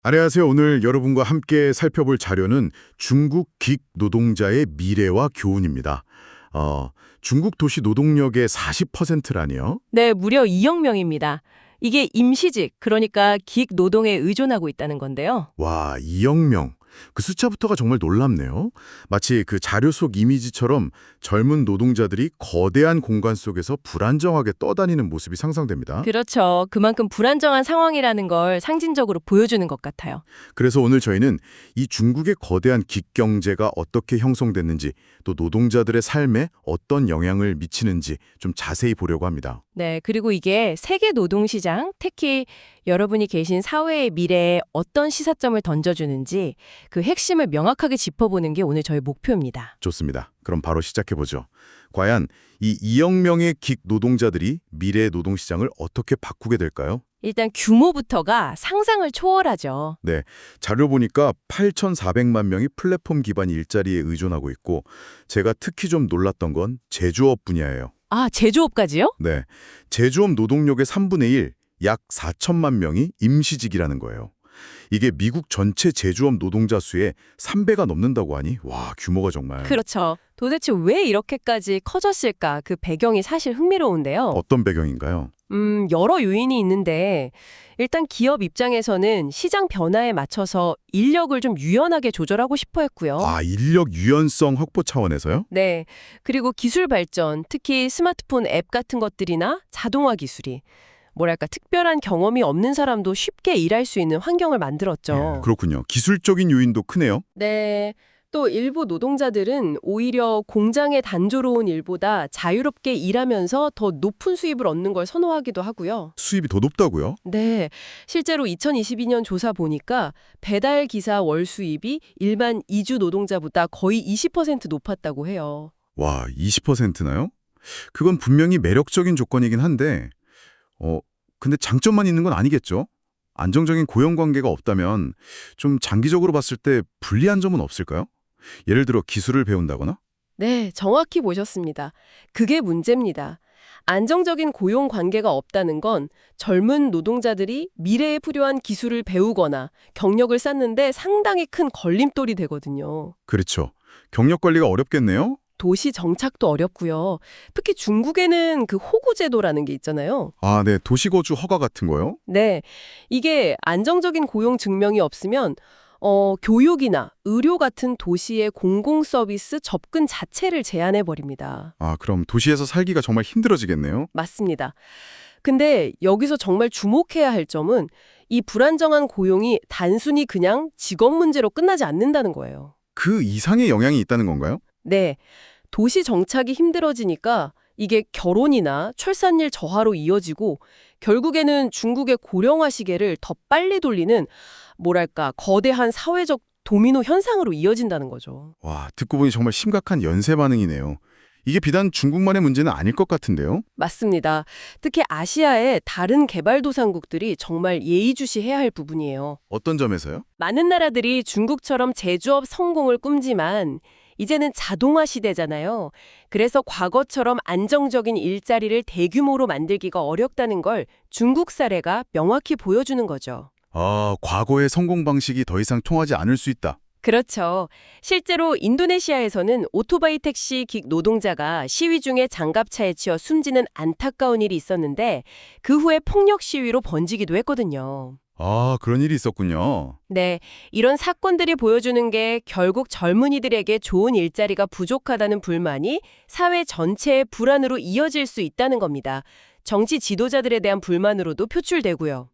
안녕하세요. 오늘 여러분과 함께 살펴볼 자료는 중국 긱 노동자의 미래와 교훈입니다. 중국 도시 노동력의 40%라니요? 네, 무려 2억 명입니다. 이게 임시직, 그러니까 긱 노동에 의존하고 있다는 건데요. 와, 2억 명. 그 숫자부터가 정말 놀랍네요. 마치 그 자료 속 이미지처럼 젊은 노동자들이 거대한 공간 속에서 불안정하게 떠다니는 모습이 상상됩니다. 그렇죠. 그만큼 불안정한 상황이라는 걸 상징적으로 보여주는 것 같아요. 그래서 오늘 저희는 이 중국의 거대한 긱경제가 어떻게 형성됐는지, 또 노동자들의 삶에 어떤 영향을 미치는지 좀 자세히 보려고 합니다. 네, 그리고 이게 세계 노동시장, 특히 여러분이 계신 사회의 미래에 어떤 시사점을 던져주는지 그 핵심을 명확하게 짚어보는 게 오늘 저희 목표입니다. 좋습니다. 그럼 바로 시작해보죠. 과연 이 2억 명의 긱 노동자들이 미래의 노동시장을 어떻게 바꾸게 될까요? 일단 규모부터가 상상을 초월하죠. 네, 자료 보니까 8,400만 명이 플랫폼 기반 일자리에 의존하고 있고, 제가 특히 좀 놀랐던 건 제조업 분야예요. 아, 제조업까지요? 네, 제조업 노동력의 3분의 1, 약 4천만 명이 임시직이라는 거예요. 이게 미국 전체 제조업 노동자 수의 3배가 넘는다고 하니 와, 규모가 정말. 그렇죠. 도대체 왜 이렇게까지 커졌을까? 그 배경이 사실 흥미로운데요. 어떤 배경인가요? 여러 요인이 있는데 일단 기업 입장에서는 시장 변화에 맞춰서 인력을 좀 유연하게 조절하고 싶어 했고요. 아, 인력 유연성 확보 차원에서요? 네. 그리고 기술 발전, 특히 스마트폰 앱 같은 것들이나 자동화 기술이 뭐랄까 특별한 경험이 없는 사람도 쉽게 일할 수 있는 환경을 만들었죠. 예, 그렇군요. 기술적인 요인도 크네요. 네. 또 일부 노동자들은 오히려 공장의 단조로운 일보다 자유롭게 일하면서 더 높은 수입을 얻는 걸 선호하기도 하고요. 수입이 더 높다고요? 네. 실제로 2022년 조사 보니까 배달 기사 월 수입이 일반 이주 노동자보다 거의 20% 높았다고 해요. 와, 20%나요? 그건 분명히 매력적인 조건이긴 한데, 근데 장점만 있는 건 아니겠죠? 안정적인 고용 관계가 없다면 좀 장기적으로 봤을 때 불리한 점은 없을까요? 예를 들어 기술을 배운다거나? 네, 정확히 보셨습니다. 그게 문제입니다. 안정적인 고용 관계가 없다는 건 젊은 노동자들이 미래에 필요한 기술을 배우거나 경력을 쌓는데 상당히 큰 걸림돌이 되거든요. 그렇죠. 경력 관리가 어렵겠네요? 도시 정착도 어렵고요. 특히 중국에는 그 호구 제도라는 게 있잖아요. 아, 네. 도시거주 허가 같은 거요? 네, 이게 안정적인 고용 증명이 없으면 교육이나 의료 같은 도시의 공공 서비스 접근 자체를 제한해 버립니다. 아, 그럼 도시에서 살기가 정말 힘들어지겠네요? 맞습니다. 근데 여기서 정말 주목해야 할 점은 이 불안정한 고용이 단순히 그냥 직업 문제로 끝나지 않는다는 거예요. 그 이상의 영향이 있다는 건가요? 네, 도시 정착이 힘들어지니까 이게 결혼이나 출산율 저하로 이어지고 결국에는 중국의 고령화 시계를 더 빨리 돌리는 뭐랄까 거대한 사회적 도미노 현상으로 이어진다는 거죠. 와, 듣고 보니 정말 심각한 연쇄 반응이네요. 이게 비단 중국만의 문제는 아닐 것 같은데요? 맞습니다. 특히 아시아의 다른 개발도상국들이 정말 예의주시해야 할 부분이에요. 어떤 점에서요? 많은 나라들이 중국처럼 제조업 성공을 꿈지만 이제는 자동화 시대잖아요. 그래서 과거처럼 안정적인 일자리를 대규모로 만들기가 어렵다는 걸 중국 사례가 명확히 보여주는 거죠. 아, 과거의 성공 방식이 더 이상 통하지 않을 수 있다. 그렇죠. 실제로 인도네시아에서는 오토바이 택시 긱 노동자가 시위 중에 장갑차에 치여 숨지는 안타까운 일이 있었는데 그 후에 폭력 시위로 번지기도 했거든요. 아, 그런 일이 있었군요. 네, 이런 사건들이 보여주는 게 결국 젊은이들에게 좋은 일자리가 부족하다는 불만이 사회 전체의 불안으로 이어질 수 있다는 겁니다. 정치 지도자들에 대한 불만으로도 표출되고요.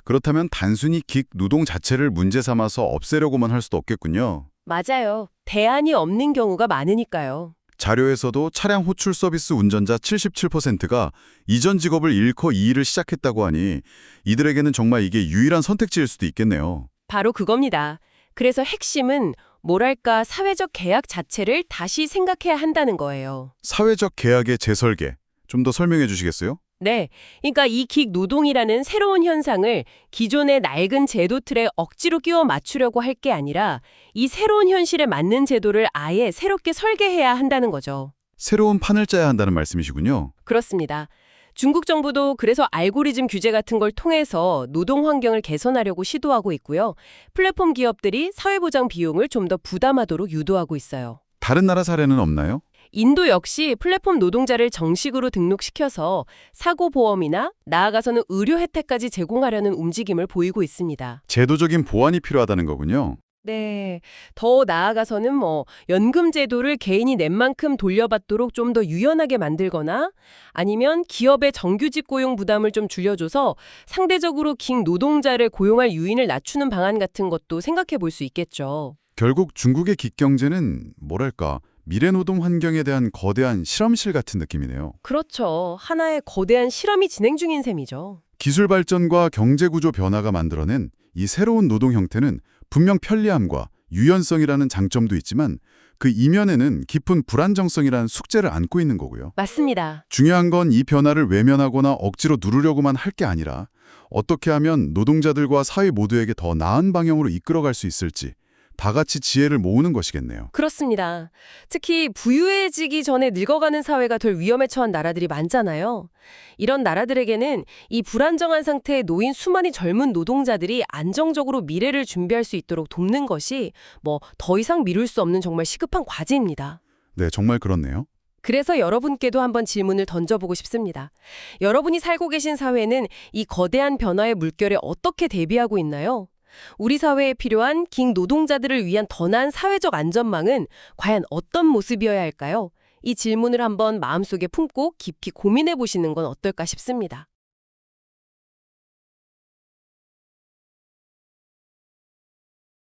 그렇다면 단순히 긱 노동 자체를 문제 삼아서 없애려고만 할 수도 없겠군요. 맞아요. 대안이 없는 경우가 많으니까요. 자료에서도 차량 호출 서비스 운전자 77%가 이전 직업을 잃고 이 일을 시작했다고 하니 이들에게는 정말 이게 유일한 선택지일 수도 있겠네요. 바로 그겁니다. 그래서 핵심은 뭐랄까 사회적 계약 자체를 다시 생각해야 한다는 거예요. 사회적 계약의 재설계, 좀 더 설명해 주시겠어요? 네, 그러니까 이 긱 노동이라는 새로운 현상을 기존의 낡은 제도 틀에 억지로 끼워 맞추려고 할 게 아니라 이 새로운 현실에 맞는 제도를 아예 새롭게 설계해야 한다는 거죠. 새로운 판을 짜야 한다는 말씀이시군요. 그렇습니다. 중국 정부도 그래서 알고리즘 규제 같은 걸 통해서 노동 환경을 개선하려고 시도하고 있고요. 플랫폼 기업들이 사회보장 비용을 좀 더 부담하도록 유도하고 있어요. 다른 나라 사례는 없나요? 인도 역시 플랫폼 노동자를 정식으로 등록시켜서 사고보험이나 나아가서는 의료 혜택까지 제공하려는 움직임을 보이고 있습니다. 제도적인 보완이 필요하다는 거군요. 네. 더 나아가서는 연금 제도를 개인이 낸 만큼 돌려받도록 좀 더 유연하게 만들거나 아니면 기업의 정규직 고용 부담을 좀 줄여줘서 상대적으로 긴 노동자를 고용할 요인을 낮추는 방안 같은 것도 생각해 볼 수 있겠죠. 결국 중국의 기경제는 뭐랄까 미래 노동 환경에 대한 거대한 실험실 같은 느낌이네요. 그렇죠. 하나의 거대한 실험이 진행 중인 셈이죠. 기술 발전과 경제 구조 변화가 만들어낸 이 새로운 노동 형태는 분명 편리함과 유연성이라는 장점도 있지만 그 이면에는 깊은 불안정성이라는 숙제를 안고 있는 거고요. 맞습니다. 중요한 건 이 변화를 외면하거나 억지로 누르려고만 할 게 아니라 어떻게 하면 노동자들과 사회 모두에게 더 나은 방향으로 이끌어갈 수 있을지 다 같이 지혜를 모으는 것이겠네요. 그렇습니다. 특히 부유해지기 전에 늙어가는 사회가 될 위험에 처한 나라들이 많잖아요. 이런 나라들에게는 이 불안정한 상태에 놓인 수많은 젊은 노동자들이 안정적으로 미래를 준비할 수 있도록 돕는 것이 더 이상 미룰 수 없는 정말 시급한 과제입니다. 네, 정말 그렇네요. 그래서 여러분께도 한번 질문을 던져보고 싶습니다. 여러분이 살고 계신 사회는 이 거대한 변화의 물결에 어떻게 대비하고 있나요? 우리 사회에 필요한 긴 노동자들을 위한 더 나은 사회적 안전망은 과연 어떤 모습이어야 할까요? 이 질문을 한번 마음속에 품고 깊이 고민해 보시는 건 어떨까 싶습니다.